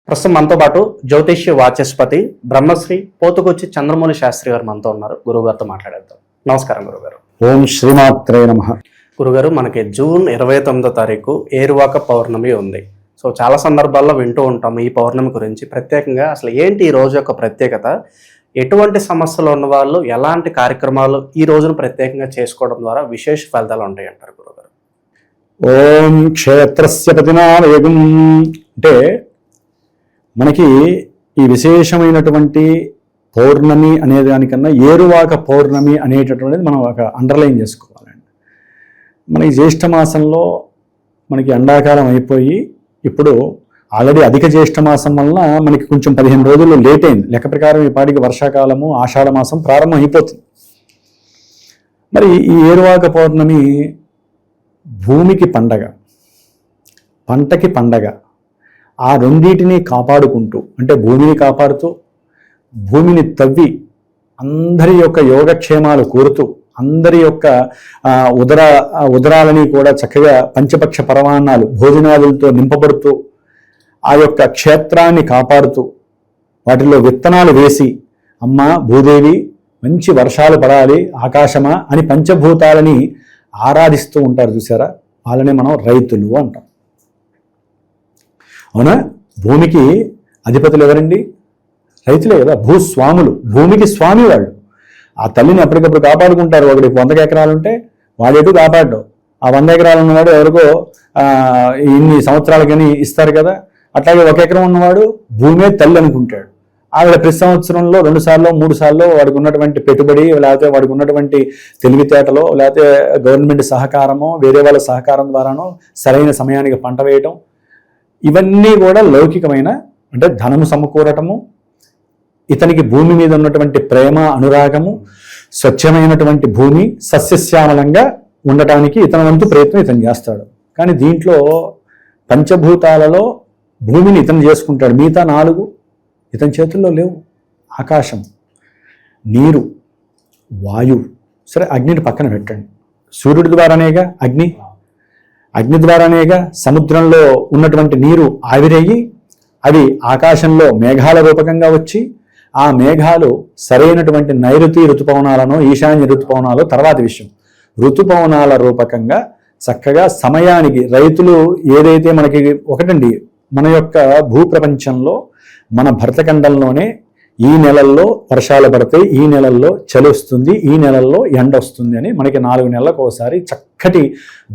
ప్రస్తుతం మనతో పాటు జ్యోతిష్య వాచస్పతి బ్రహ్మశ్రీ పోతుకొచ్చి చంద్రమౌళి శాస్త్రి గారు మనతో ఉన్నారు. గురువుగారితో మాట్లాడేద్దాం. నమస్కారం గురుగారు. ఓం శ్రీమాత్రే నమః. గురుగారు, మనకి జూన్ 29వ తారీఖు ఏరువాక పౌర్ణమి ఉంది. సో చాలా సందర్భాల్లో వింటూ ఉంటాము ఈ పౌర్ణమి గురించి. ప్రత్యేకంగా అసలు ఏంటి ఈ రోజు యొక్క ప్రత్యేకత, ఎటువంటి సమస్యలు ఉన్న వాళ్ళు ఎలాంటి కార్యక్రమాలు ఈ రోజును ప్రత్యేకంగా చేసుకోవడం ద్వారా విశేష ఫలితాలు ఉంటాయి అంటారు గురుగారు? ఓం క్షేత్రస్య పతినావేగం అంటే మనకి ఈ విశేషమైనటువంటి పౌర్ణమి అనే దానికన్నా ఏరువాక పౌర్ణమి అనేటటువంటిది మనం ఒక అండర్లైన్ చేసుకోవాలండి. మనకి జ్యేష్ఠ మాసంలో మనకి ఎండాకాలం అయిపోయి ఇప్పుడు ఆల్రెడీ అధిక జ్యేష్ఠ మాసం వలన మనకి కొంచెం 15 రోజులు లేట్ అయింది. లెక్క ప్రకారం ఈ పాటికి వర్షాకాలము ఆషాఢ మాసం ప్రారంభం అయిపోతుంది. మరి ఈ ఏరువాక పౌర్ణమి భూమికి పండగ, పంటకి పండగ. ఆ రెండింటిని కాపాడుకుంటూ, అంటే భూమిని కాపాడుతూ, భూమిని తవ్వి అందరి యొక్క యోగక్షేమాలు కోరుతూ, అందరి యొక్క ఉదరాలని కూడా చక్కగా పంచపక్ష పరమాన్నాలు భోజనాలతో నింపబడుతూ, ఆ యొక్క క్షేత్రాన్ని కాపాడుతూ, వాటిలో విత్తనాలు వేసి, అమ్మ భూదేవి మంచి వర్షాలు పడాలి ఆకాశమా అని పంచభూతాలని ఆరాధిస్తూ ఉంటారు చూసారా, వాళ్ళనే మనం రైతులు అంటాం. అవునా? భూమికి అధిపతులు ఎవరండి? రైతులే కదా, భూస్వాములు. భూమికి స్వామి వాళ్ళు. ఆ తల్లిని ఎప్పటికప్పుడు కాపాడుకుంటారు. ఒకటి 100 ఎకరాలు ఉంటే వాడేటు కాపాడు. ఆ 100 ఎకరాలు ఉన్నవాడు ఎవరికో ఇన్ని సంవత్సరాలకని ఇస్తారు కదా. అట్లాగే 1 ఎకరం ఉన్నవాడు భూమే తల్లి అనుకుంటాడు. ఆవిడ ప్రతి సంవత్సరంలో 2 సార్లు 3 సార్లు వాడికి ఉన్నటువంటి పెట్టుబడి, లేకపోతే వాడికి ఉన్నటువంటి తెలివితేటలో, లేకపోతే గవర్నమెంట్ సహకారమో వేరే వాళ్ళ సహకారం ద్వారానో సరైన సమయానికి పంట వేయటం, ఇవన్నీ కూడా లౌకికమైన, అంటే ధనము సమకూరటము, ఇతనికి భూమి మీద ఉన్నటువంటి ప్రేమ అనురాగము, స్వచ్ఛమైనటువంటి భూమి సస్యశ్యామలంగా ఉండటానికి ఇతని వంతు ప్రయత్నం ఇతను చేస్తాడు. కానీ దీంట్లో పంచభూతాలలో భూమిని ఇతను చేసుకుంటాడు. మిగతా 4 ఇతని చేతుల్లో లేవు. ఆకాశం, నీరు, వాయువు. సరే, అగ్నిని పక్కన పెట్టండి. సూర్యుడి ద్వారానేగా అగ్ని, అగ్ని ద్వారానేగా సముద్రంలో ఉన్నటువంటి నీరు ఆవిరయ్యి అవి ఆకాశంలో మేఘాల రూపకంగా వచ్చి, ఆ మేఘాలు సరైనటువంటి నైరుతి ఋతుపవనాలను, ఈశాన్య ఋతుపవనాలు తర్వాత విషయం, ఋతుపవనాల రూపకంగా చక్కగా సమయానికి రైతులు ఏదైతే మనకి ఒకటండి, మన యొక్క భూప్రపంచంలో మన భరతఖండంలోనే ఈ నెలల్లో వర్షాలు పడతాయి, ఈ నెలల్లో చలి వస్తుంది, ఈ నెలల్లో ఎండ వస్తుంది అని మనకి 4 నెలలకు ఒకసారి చక్కటి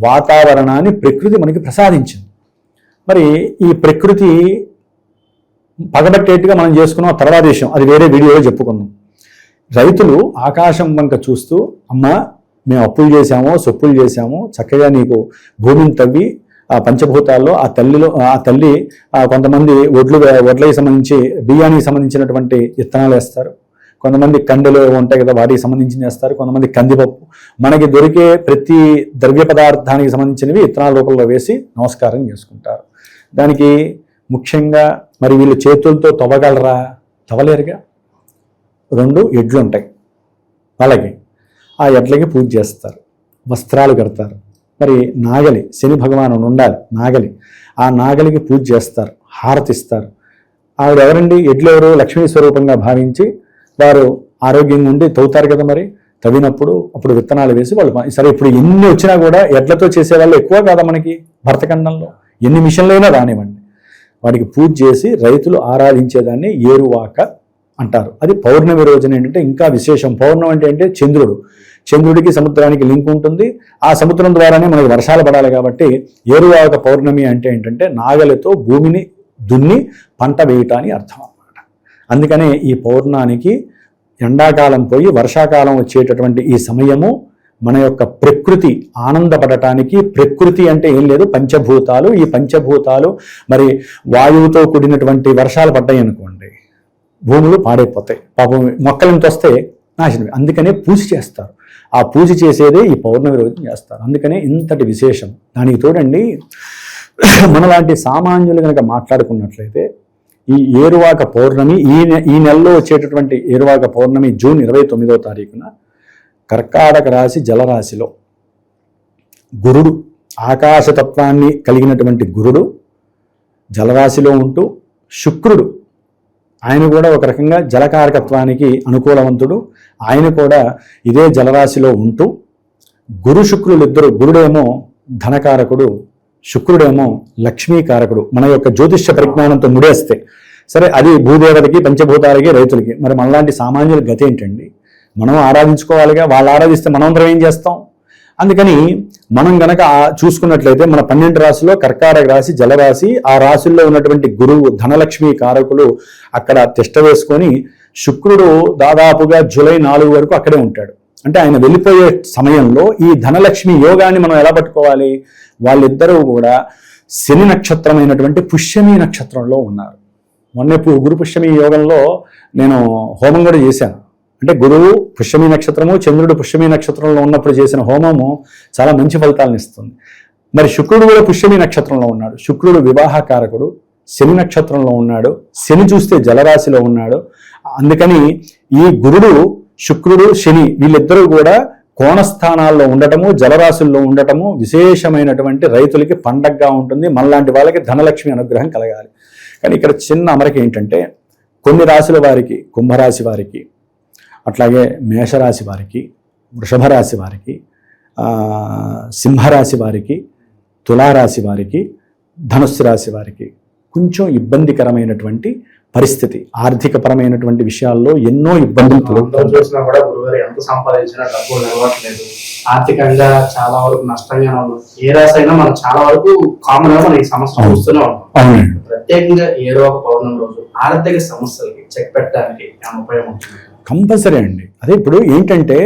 వాతావరణాన్ని ప్రకృతి మనకి ప్రసాదించింది. మరి ఈ ప్రకృతి పగబట్టేట్టుగా మనం చేసుకున్నాం తర్వాత విషయం, అది వేరే వీడియోలో చెప్పుకున్నాం. రైతులు ఆకాశం వంక చూస్తూ, అమ్మ మేము అప్పులు చేశామో సొప్పులు చేశామో, చక్కగా నీకు భూమిని తవ్వి ఆ పంచభూతాల్లో ఆ తల్లి కొంతమంది వడ్లకి సంబంధించి బియ్యానికి సంబంధించినటువంటి విత్తనాలు వేస్తారు, కొంతమంది కండెలు ఉంటాయి కదా వాటికి సంబంధించి వేస్తారు, కొంతమంది కందిపప్పు, మనకి దొరికే ప్రతి ద్రవ్య పదార్థానికి సంబంధించినవి విత్తనాల రూపంలో వేసి నమస్కారం చేసుకుంటారు. దానికి ముఖ్యంగా మరి వీళ్ళు చేతులతో తవ్వగలరా? తవ్వలేరుగా. 2 ఎడ్లు ఉంటాయి వాళ్ళకి, ఆ ఎడ్లకి పూజ చేస్తారు, వస్త్రాలు కడతారు. మరి నాగలి, శని భగవానుడు ఉండాలి నాగలి, ఆ నాగలికి పూజ చేస్తారు, హారతిస్తారు. ఆవిడ ఎవరండి? ఎడ్లు ఎవరు? లక్ష్మీ స్వరూపంగా భావించి వారు ఆరోగ్యంగా ఉండి తవ్వుతారు కదా. మరి తవ్వినప్పుడు అప్పుడు విత్తనాలు వేసి వాళ్ళు, సరే ఇప్పుడు ఎన్ని వచ్చినా కూడా ఎడ్లతో చేసేవాళ్ళు ఎక్కువ కాదా మనకి భరతఖండంలో, ఎన్ని మిషన్లైనా రానివ్వండి, వాడికి పూజ చేసి రైతులు ఆరాధించేదాన్ని ఏరువాక అంటారు. అది పౌర్ణమి రోజున ఏంటంటే ఇంకా విశేషం. పౌర్ణమి అంటే చంద్రుడు, చంద్రుడికి సముద్రానికి లింక్ ఉంటుంది. ఆ సముద్రం ద్వారానే మనకి వర్షాలు పడాలి. కాబట్టి ఏరువాక పౌర్ణమి అంటే ఏంటంటే నాగలితో భూమిని దున్ని పంట వేయటానికి అర్థం అన్నమాట. అందుకనే ఈ పౌర్ణానికి ఎండాకాలం పోయి వర్షాకాలం వచ్చేటటువంటి ఈ సమయము మన యొక్క ప్రకృతి ఆనందపడటానికి. ప్రకృతి అంటే ఏం లేదు, పంచభూతాలు. ఈ పంచభూతాలు మరి వాయువుతో కూడినటువంటి వర్షాలు పడ్డాయి అనుకోండి, భూములు పాడైపోతాయి, పాపం మొక్కలు ఎంత వస్తే నాశనం. అందుకనే పూజ చేస్తారు. ఆ పూజ చేసేదే ఈ పౌర్ణమి రోజు చేస్తారు. అందుకనే ఇంతటి విశేషం. దానికి తోడండి, మనలాంటి సామాన్యులు కనుక మాట్లాడుకున్నట్లయితే ఈ ఏరువాక పౌర్ణమి ఈ నెలలో వచ్చేటటువంటి ఏరువాక పౌర్ణమి జూన్ 29వ తారీఖున కర్కాటక రాశి జలరాశిలో గురుడు, ఆకాశతత్వాన్ని కలిగినటువంటి గురుడు జలరాశిలో ఉంటూ శుక్రుడు, ఆయన కూడా ఒక రకంగా జలకారకత్వానికి అనుకూలవంతుడు. ఆయన కూడా ఇదే జలరాశిలో ఉంటూ గురు శుక్రులు ఇద్దరు, గురుడేమో ధనకారకుడు, శుక్రుడేమో లక్ష్మీకారకుడు. మన యొక్క జ్యోతిష్య పరిజ్ఞానంతో ముడేస్తే సరే, అది భూదేవతకి, పంచభూతాలకి, రైతులకి. మరి మనలాంటి సామాన్యుల గతి ఏంటండి? మనం ఆరాధించుకోవాలిగా. వాళ్ళు ఆరాధిస్తే మనమందరం ఏం చేస్తాం? అందుకని మనం గనక చూసుకున్నట్లయితే మన 12 రాశిలో కర్కాటక రాశి, జలరాశి, ఆ రాశుల్లో ఉన్నటువంటి గురువు ధనలక్ష్మి కారకులు అక్కడ తిష్ట వేసుకొని శుక్రుడు దాదాపుగా జూలై 4 వరకు అక్కడే ఉంటాడు. అంటే ఆయన వెళ్ళిపోయే సమయంలో ఈ ధనలక్ష్మి యోగాన్ని మనం ఎలా పట్టుకోవాలి? వాళ్ళిద్దరూ కూడా శని నక్షత్రమైనటువంటి పుష్యమి నక్షత్రంలో ఉన్నారు. మొన్న గురు పుష్యమి యోగంలో నేను హోమం కూడా చేశాను. అంటే గురువు పుష్యమి నక్షత్రము, చంద్రుడు పుష్యమి నక్షత్రంలో ఉన్నప్పుడు చేసిన హోమము చాలా మంచి ఫలితాలను ఇస్తుంది. మరి శుక్రుడు కూడా పుష్యమి నక్షత్రంలో ఉన్నాడు. శుక్రుడు వివాహకారకుడు, శని నక్షత్రంలో ఉన్నాడు. శని చూస్తే జలరాశిలో ఉన్నాడు. అందుకని ఈ గురుడు, శుక్రుడు, శని వీళ్ళిద్దరూ కూడా కోణస్థానాల్లో ఉండటము, జలరాశుల్లో ఉండటము విశేషమైనటువంటి రైతులకి పండగగా ఉంటుంది. మనలాంటి వాళ్ళకి ధనలక్ష్మి అనుగ్రహం కలగాలి. కానీ ఇక్కడ చిన్న అమరిక ఏంటంటే, కొన్ని రాశుల వారికి, కుంభరాశి వారికి, అట్లాగే మేషరాశి వారికి, వృషభ రాశి వారికి, సింహరాశి వారికి, తులారాశి వారికి, ధనుస్సు రాశి వారికి కొంచెం ఇబ్బందికరమైనటువంటి పరిస్థితి. ఆర్థికపరమైనటువంటి విషయాల్లో ఎన్నో ఇబ్బందులు చూసినా కూడా గురుగారు ఎంత సంపాదించినా డబ్బులు నిలవట్లేదు, ఆర్థికంగా చాలా వరకు నష్టంగా ఉన్నాం. ఏ రాశి అయినా మనం చాలా వరకు కామన్ గా మనం ఈ సమస్య చూస్తూనే ఉంటాం. ప్రత్యేకంగా ఏదో ఒక పౌర్ణమి రోజు ఆర్థిక సమస్యలకి చెక్ పెట్టడానికి ఉపయోగం ఉంటుంది. కంపల్సరీ అండి. అదే ఇప్పుడు ఏంటంటే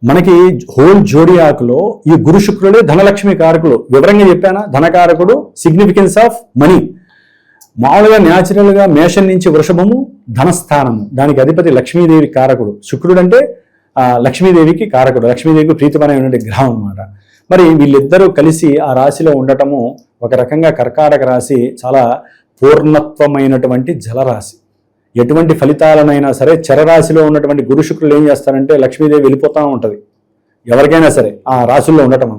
మనకి హోల్ జోడియాకులో ఈ గురు శుక్రుడే ధనలక్ష్మి కారకులు. వివరంగా చెప్పానా? ధనకారకుడు, సిగ్నిఫికెన్స్ ఆఫ్ మనీ. మామూలుగా న్యాచురల్గా మేషం నుంచి వృషభము ధనస్థానము, దానికి అధిపతి లక్ష్మీదేవి కారకుడు. శుక్రుడు అంటే లక్ష్మీదేవికి కారకుడు, లక్ష్మీదేవికి ప్రీతిపరమైనటువంటి గ్రహం అన్నమాట. మరి వీళ్ళిద్దరూ కలిసి ఆ రాశిలో ఉండటము ఒక రకంగా కర్కాటక రాశి చాలా పూర్ణత్వమైనటువంటి జలరాశి. ఎటువంటి ఫలితాలనైనా సరే చరరాశిలో ఉన్నటువంటి గురు శుక్రులు ఏం చేస్తారంటే లక్ష్మీదేవి వెళ్ళిపోతూ ఉంటుంది ఎవరికైనా సరే ఆ రాశుల్లో ఉండటం.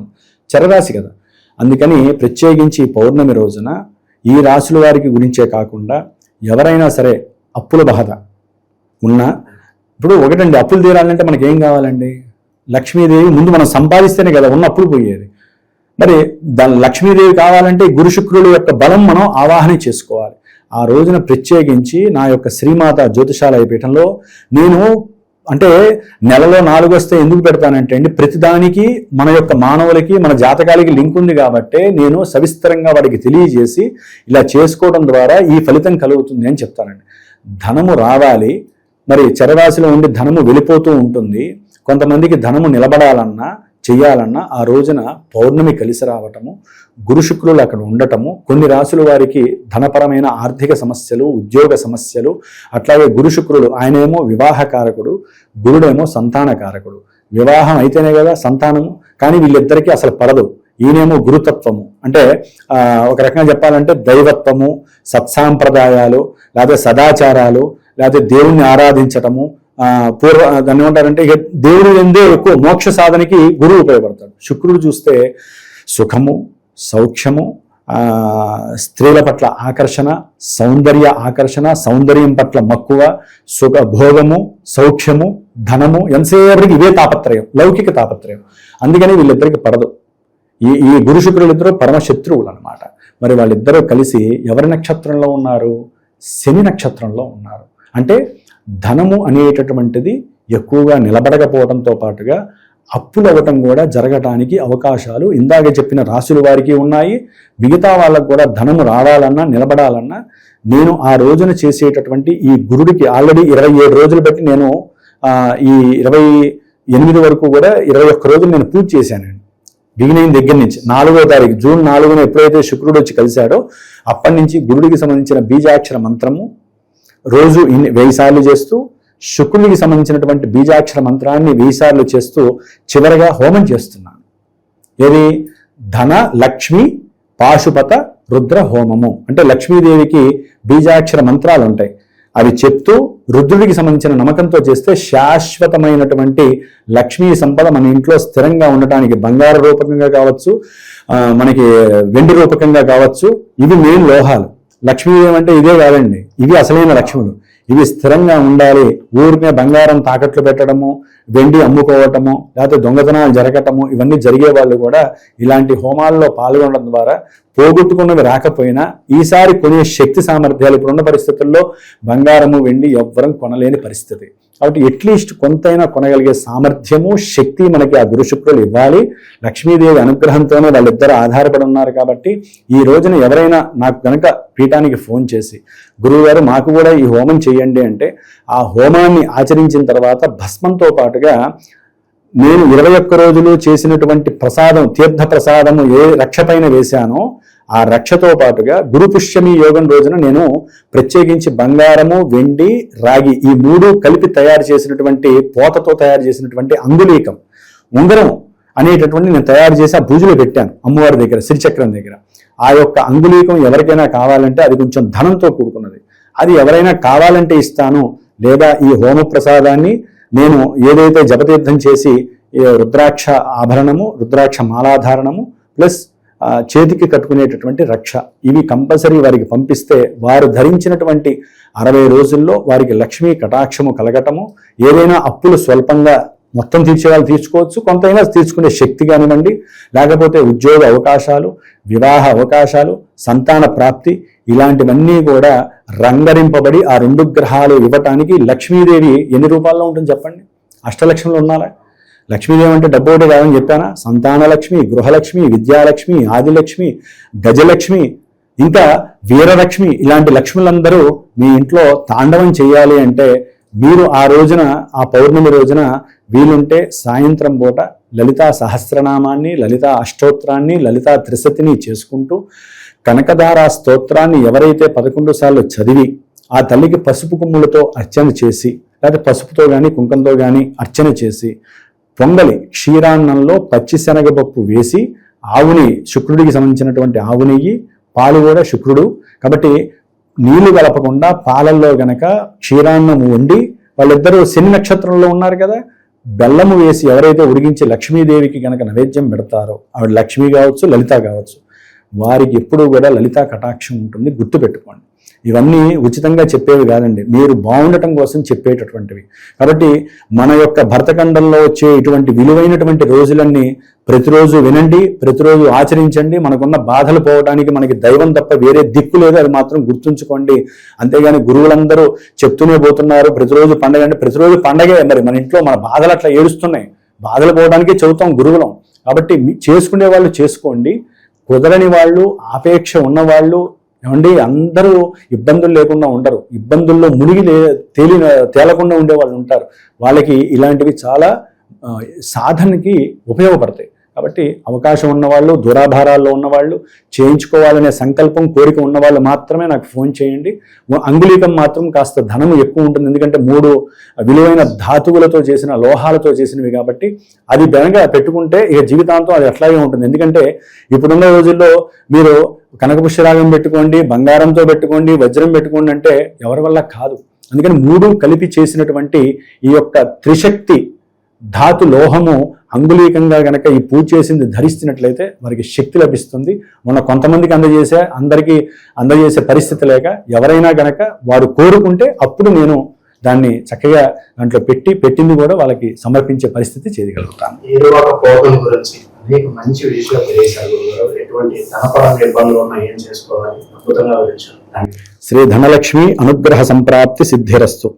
చరరాశి కదా. అందుకని ప్రత్యేకించి పౌర్ణమి రోజున ఈ రాశుల వారికి గురించే కాకుండా ఎవరైనా సరే అప్పుల బాధ ఉన్నా, ఇప్పుడు ఒకటండి, అప్పులు తీరాలంటే మనకి ఏం కావాలండి? లక్ష్మీదేవి ముందు మనం సంపాదిస్తేనే కదా ఉన్న అప్పులు పోయేది. మరి లక్ష్మీదేవి కావాలంటే గురు శుక్రుల యొక్క బలం మనం ఆవాహన చేసుకోవాలి. ఆ రోజున ప్రత్యేకించి నా యొక్క శ్రీమాత జ్యోతిషాలయ పీఠంలో నేను అంటే నెలలో 4 వస్తే ఎందుకు పెడతానంటే అండి, ప్రతిదానికి మన యొక్క మానవులకి, మన జాతకాలకి లింక్ ఉంది కాబట్టి నేను సవిస్తరంగా వాడికి తెలియజేసి ఇలా చేసుకోవడం ద్వారా ఈ ఫలితం కలుగుతుంది అని చెప్తానండి. ధనము రావాలి, మరి చరరాశిలో ఉండి ధనము వెళ్ళిపోతూ ఉంటుంది. కొంతమందికి ధనము నిలబడాలన్నా చెయ్యాలన్నా ఆ రోజున పౌర్ణమి కలిసి రావటము, గురు శుక్రులు అక్కడ ఉండటము, కొన్ని రాశుల వారికి ధనపరమైన ఆర్థిక సమస్యలు, ఉద్యోగ సమస్యలు, అట్లాగే గురు శుక్రులు ఆయనేమో వివాహకారకుడు, గురుడేమో సంతానకారకుడు. వివాహం అయితేనే కదా సంతానము, కానీ వీళ్ళిద్దరికీ అసలు పడదు. ఈయనేమో గురుతత్వము అంటే ఒక రకంగా చెప్పాలంటే దైవత్వము, సత్సాంప్రదాయాలు, లేకపోతే సదాచారాలు, లేకపోతే దేవుణ్ణి ఆరాధించటము, దాన్ని ఏమంటారంటే ఇక దేవుడి ఎందే ఎక్కువ మోక్ష సాధనకి గురువు ఉపయోగపడతాడు. శుక్రుడు చూస్తే సుఖము, సౌఖ్యము, స్త్రీల పట్ల ఆకర్షణ, సౌందర్య ఆకర్షణ, సౌందర్యం పట్ల మక్కువ, సుఖ భోగము, సౌఖ్యము, ధనము, ఎంతసేపటికి ఇవే తాపత్రయం, లౌకిక తాపత్రయం. అందుకని వీళ్ళిద్దరికి పడదు. ఈ గురు శుక్రులిద్దరూ పరమశత్రువులు అనమాట. మరి వాళ్ళిద్దరూ కలిసి ఎవరి నక్షత్రంలో ఉన్నారు? శని నక్షత్రంలో ఉన్నారు. అంటే ధనము అనేటటువంటిది ఎక్కువగా నిలబడకపోవడంతో పాటుగా అప్పులు అవ్వటం కూడా జరగటానికి అవకాశాలు ఇందాక చెప్పిన రాశుల వారికి ఉన్నాయి. మిగతా వాళ్ళకు కూడా ధనము రావాలన్నా నిలబడాలన్నా నేను ఆ రోజున చేసేటటువంటి ఈ గురుడికి ఆల్రెడీ 27 రోజులు బట్టి నేను ఈ 28 వరకు కూడా 21 రోజులు నేను పూజ చేశానండి. బిగినింగ్ దగ్గర నుంచి 4వ తారీఖు జూన్ 4న ఎప్పుడైతే శుక్రుడు వచ్చి కలిశాడో అప్పటి నుంచి గురుడికి సంబంధించిన బీజాక్షర మంత్రము రోజు 1000 సార్లు చేస్తూ, శుక్రుడికి సంబంధించినటువంటి బీజాక్షర మంత్రాన్ని 1000 సార్లు చేస్తూ చివరగా హోమం చేస్తున్నాను. ఏది? ధన లక్ష్మి పాశుపత రుద్ర హోమము. అంటే లక్ష్మీదేవికి బీజాక్షర మంత్రాలు ఉంటాయి, అవి చెప్తూ రుద్రుడికి సంబంధించిన నమ్మకంతో చేస్తే శాశ్వతమైనటువంటి లక్ష్మీ సంపద మన ఇంట్లో స్థిరంగా ఉండటానికి బంగారు రూపకంగా కావచ్చు, మనకి వెండి రూపకంగా కావచ్చు, ఇవి మెయిన్ లోహాలు. లక్ష్మీదేవి అంటే ఇదే కాదండి, ఇవి అసలైన లక్ష్ములు. ఇవి స్థిరంగా ఉండాలి. ఊరికే బంగారం తాకట్లు పెట్టడము, వెండి అమ్ముకోవటము, లేకపోతే దొంగతనాలు జరగటము, ఇవన్నీ జరిగే వాళ్ళు కూడా ఇలాంటి హోమాల్లో పాల్గొనడం ద్వారా పోగొట్టుకున్నవి రాకపోయినా ఈసారి కొనే శక్తి సామర్థ్యాలు ఇప్పుడున్న పరిస్థితుల్లో బంగారము వెండి ఎవ్వరం కొనలేని పరిస్థితి. కాబట్టి అట్లీస్ట్ కొంతైనా కొనగలిగే సామర్థ్యము శక్తి మనకి ఆ గురు శుక్రులు ఇవ్వాలి. లక్ష్మీదేవి అనుగ్రహంతోనే వాళ్ళిద్దరూ ఆధారపడి ఉన్నారు. కాబట్టి ఈ రోజున ఎవరైనా నాకు కనుక పీఠానికి ఫోన్ చేసి గురువుగారు మాకు కూడా ఈ హోమం చేయండి అంటే, ఆ హోమాన్ని ఆచరించిన తర్వాత భస్మంతో పాటుగా నేను 21 రోజులు చేసినటువంటి ప్రసాదం, తీర్థ ప్రసాదము ఏ రక్ష పైన వేశానో ఆ రక్షతో పాటుగా గురు పుష్యమి యోగం రోజున నేను ప్రత్యేకించి బంగారము వెండి రాగి ఈ 3 కలిపి తయారు చేసినటువంటి పోతతో తయారు చేసినటువంటి అంగుళీకం ఉంగరం అనేటటువంటి నేను తయారు చేసి ఆ పూజలో పెట్టాను అమ్మవారి దగ్గర, శ్రీచక్రం దగ్గర. ఆ యొక్క అంగుళీకం ఎవరికైనా కావాలంటే అది కొంచెం ధనంతో కూడుకున్నది, అది ఎవరైనా కావాలంటే ఇస్తాను. లేదా ఈ హోమ ప్రసాదాన్ని నేను ఏదైతే జపతీర్థం చేసి రుద్రాక్ష ఆభరణము, రుద్రాక్ష మాలాధారణము ప్లస్ చేతికి కట్టుకునేటటువంటి రక్ష, ఇవి కంపల్సరీ వారికి పంపిస్తే వారు ధరించినటువంటి 60 రోజుల్లో వారికి లక్ష్మీ కటాక్షము కలగటము, ఏదైనా అప్పులు స్వల్పంగా మొత్తం తీర్చే వాళ్ళు తీర్చుకోవచ్చు, కొంతైనా తీర్చుకునే శక్తి కానివ్వండి, లేకపోతే ఉద్యోగ అవకాశాలు, వివాహ అవకాశాలు, సంతాన ప్రాప్తి, ఇలాంటివన్నీ కూడా రంగరింపబడి ఆ 2 గ్రహాలు ఇవ్వటానికి లక్ష్మీదేవి ఎన్ని రూపాల్లో ఉంటుంది చెప్పండి? అష్టలక్ష్ములు ఉన్నారా? లక్ష్మీదేవి అంటే డబ్బు ఒకటి కాదని చెప్పానా? సంతానలక్ష్మి, గృహలక్ష్మి, విద్యాలక్ష్మి, ఆదిలక్ష్మి, గజలక్ష్మి, ఇంకా వీరలక్ష్మి, ఇలాంటి లక్ష్ములందరూ మీ ఇంట్లో తాండవం చేయాలి అంటే మీరు ఆ రోజున, ఆ పౌర్ణమి రోజున వీలుంటే సాయంత్రం పూట లలితా సహస్రనామాన్ని, లలితా అష్టోత్తరాన్ని, లలితా త్రిశతిని చేసుకుంటూ కనకదార స్తోత్రాన్ని ఎవరైతే 11 సార్లు చదివి ఆ తల్లికి పసుపు కొమ్ములతో అర్చన చేసి, లేకపోతే పసుపుతో కానీ కుంకంతో కానీ అర్చన చేసి, పొంగలి క్షీరాన్నంలో పచ్చిశనగపప్పు వేసి, ఆవుని, శుక్రుడికి సంబంధించినటువంటి ఆవు నెయ్యి, పాలు కూడా శుక్రుడు కాబట్టి నీళ్లు కలపకుండా పాలల్లో గనక క్షీరాన్నం వండి, వాళ్ళిద్దరూ శని నక్షత్రంలో ఉన్నారు కదా, బెల్లము వేసి ఎవరైతే ఉడిగించి లక్ష్మీదేవికి గనక నైవేద్యం పెడతారో, ఆవిడ లక్ష్మి కావచ్చు, లలిత కావచ్చు, వారికి ఎప్పుడూ కూడా లలితా కటాక్షం ఉంటుంది. గుర్తుపెట్టుకోండి. ఇవన్నీ ఉచితంగా చెప్పేవి కాదండి, మీరు బాగుండటం కోసం చెప్పేటటువంటివి. కాబట్టి మన యొక్క భరతఖండంలో వచ్చే ఇటువంటి విలువైనటువంటి రోజులన్నీ ప్రతిరోజు వినండి, ప్రతిరోజు ఆచరించండి. మనకున్న బాధలు పోవడానికి మనకి దైవం తప్ప వేరే దిక్కు లేదు, అది మాత్రం గుర్తుంచుకోండి. అంతేగాని గురువులందరూ చెప్తూనే పోతున్నారు ప్రతిరోజు పండగ అంటే ప్రతిరోజు పండగే. మరి మన ఇంట్లో మన బాధలు అట్లా ఏడుస్తున్నాయి, బాధలు పోవడానికే చెబుతాం గురువులం. కాబట్టి చేసుకునే వాళ్ళు చేసుకోండి, కుదరని వాళ్ళు, ఆపేక్ష ఉన్నవాళ్ళు, ఏమండి అందరూ ఇబ్బందులు లేకుండా ఉండరు, ఇబ్బందుల్లో మునిగి తేలకుండా ఉండే వాళ్ళు ఉంటారు. వాళ్ళకి ఇలాంటివి చాలా సాధనకి ఉపయోగపడతాయి. కాబట్టి అవకాశం ఉన్నవాళ్ళు, దూరాభారాల్లో ఉన్నవాళ్ళు, చేయించుకోవాలనే సంకల్పం, కోరిక ఉన్నవాళ్ళు మాత్రమే నాకు ఫోన్ చేయండి. అంగుళీకం మాత్రం కాస్త ధనము ఎక్కువ ఉంటుంది, ఎందుకంటే 3 విలువైన ధాతువులతో చేసిన, లోహాలతో చేసినవి కాబట్టి అది బెనగా పెట్టుకుంటే ఇక జీవితాంతం అది అట్లాగే ఉంటుంది. ఎందుకంటే ఇప్పుడున్న రోజుల్లో మీరు కనకపుష్యరాగం పెట్టుకోండి, బంగారంతో పెట్టుకోండి, వజ్రం పెట్టుకోండి అంటే ఎవరి వల్ల కాదు. అందుకని 3 కలిపి చేసినటువంటి ఈ యొక్క త్రిశక్తి ధాతు లోహము అంగుళీకంగా గనక ఈ పూజ చేసింది ధరిస్తున్నట్లయితే వారికి శక్తి లభిస్తుంది. మొన్న కొంతమందికి అందరికీ అందజేసే పరిస్థితి లేక ఎవరైనా గనక వారు కోరుకుంటే అప్పుడు నేను దాన్ని చక్కగా దాంట్లో పెట్టింది కూడా వాళ్ళకి సమర్పించే పరిస్థితి చేయగలుగుతాను. ఏరువాక పోగం గురించి అనేక మంచి విషయాలు తెలియజేశారు గురుగారు. ఎటువంటి ధనపరమైన ఇబ్బందులు ఉన్నా ఏం చేసుకోవాలి అద్భుతంగా వివరించారు. శ్రీ ధనలక్ష్మి అనుగ్రహ సంప్రాప్తి సిద్ధిరస్తు.